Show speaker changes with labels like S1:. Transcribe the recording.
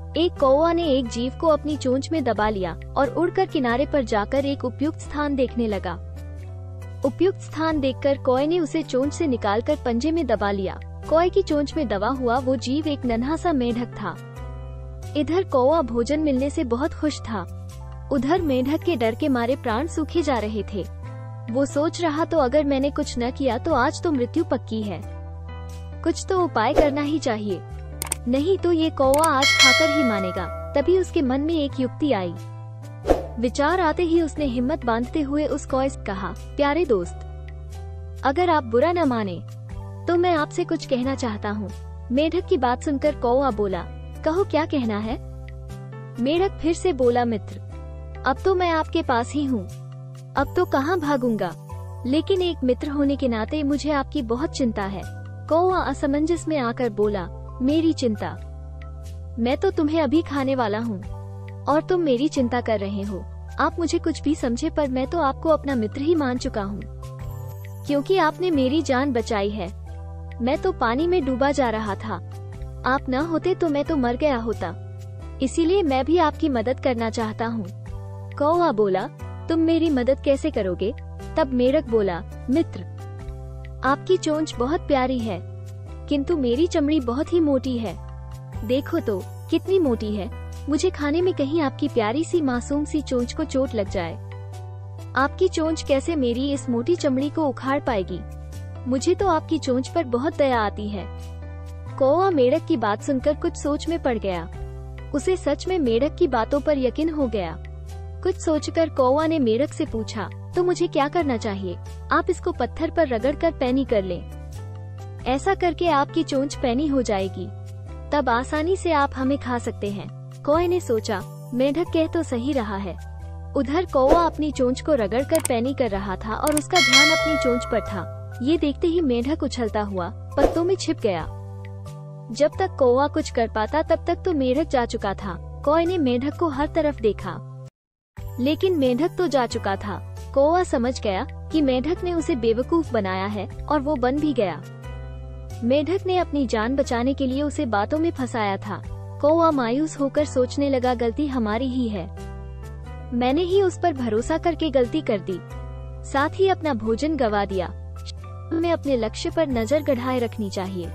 S1: एक कौवा ने एक जीव को अपनी चोंच में दबा लिया और उड़कर किनारे पर जाकर एक उपयुक्त स्थान देखने लगा। उपयुक्त स्थान देखकर कौवे ने उसे चोंच से निकालकर पंजे में दबा लिया। कौवे की चोंच में दबा हुआ वो जीव एक नन्हा सा मेंढक था। इधर कौवा भोजन मिलने से बहुत खुश था, उधर मेंढक के डर के मारे प्राण सूखे जा रहे थे। वो सोच रहा, तो अगर मैंने कुछ न किया तो आज तो मृत्यु पक्की है, कुछ तो उपाय करना ही चाहिए, नहीं तो ये कौवा आज खाकर ही मानेगा। तभी उसके मन में एक युक्ति आई। विचार आते ही उसने हिम्मत बांधते हुए उस कौवे से कहा, प्यारे दोस्त, अगर आप बुरा न माने तो मैं आपसे कुछ कहना चाहता हूँ। मेंढक की बात सुनकर कौवा बोला, कहो क्या कहना है। मेंढक फिर से बोला, मित्र, अब तो मैं आपके पास ही हूँ, अब तो कहाँ भागूंगा, लेकिन एक मित्र होने के नाते मुझे आपकी बहुत चिंता है। कौवा असमंजस में आकर बोला, मेरी चिंता? मैं तो तुम्हें अभी खाने वाला हूँ और तुम मेरी चिंता कर रहे हो। आप मुझे कुछ भी समझे, पर मैं तो आपको अपना मित्र ही मान चुका हूँ, क्योंकि आपने मेरी जान बचाई है। मैं तो पानी में डूबा जा रहा था, आप न होते तो मैं तो मर गया होता, इसीलिए मैं भी आपकी मदद करना चाहता हूँ। कौवा बोला, तुम मेरी मदद कैसे करोगे? तब मेंढक बोला, मित्र, आपकी चोंच बहुत प्यारी है, किंतु मेरी चमड़ी बहुत ही मोटी है। देखो तो कितनी मोटी है, मुझे खाने में कहीं आपकी प्यारी सी मासूम सी चोंच को चोट लग जाए। आपकी चोंच कैसे मेरी इस मोटी चमड़ी को उखाड़ पाएगी? मुझे तो आपकी चोंच पर बहुत दया आती है। कौवा मेंढक की बात सुनकर कुछ सोच में पड़ गया। उसे सच में मेंढक की बातों पर यकीन हो गया। कुछ सोचकर कौवा ने मेंढक से पूछा, तो मुझे क्या करना चाहिए? आप इसको पत्थर पर रगड़कर पैनी कर लें, ऐसा करके आपकी चोंच पैनी हो जाएगी, तब आसानी से आप हमें खा सकते हैं। कौवे ने सोचा, मेंढक कह तो सही रहा है। उधर कौवा अपनी चोंच को रगड़कर पैनी कर रहा था और उसका ध्यान अपनी चोंच पर था। ये देखते ही मेंढक उछलता हुआ पत्तों में छिप गया। जब तक कौवा कुछ कर पाता तब तक तो मेंढक जा चुका था। कौवे ने मेंढक को हर तरफ देखा, लेकिन मेंढक तो जा चुका था। कौवा समझ गया कि मेंढक ने उसे बेवकूफ बनाया है और वो बन भी गया। मेंढक ने अपनी जान बचाने के लिए उसे बातों में फंसाया था। कौवा मायूस होकर सोचने लगा, गलती हमारी ही है, मैंने ही उस पर भरोसा करके गलती कर दी, साथ ही अपना भोजन गवा दिया। हमें अपने लक्ष्य पर नजर गड़ाए रखनी चाहिए।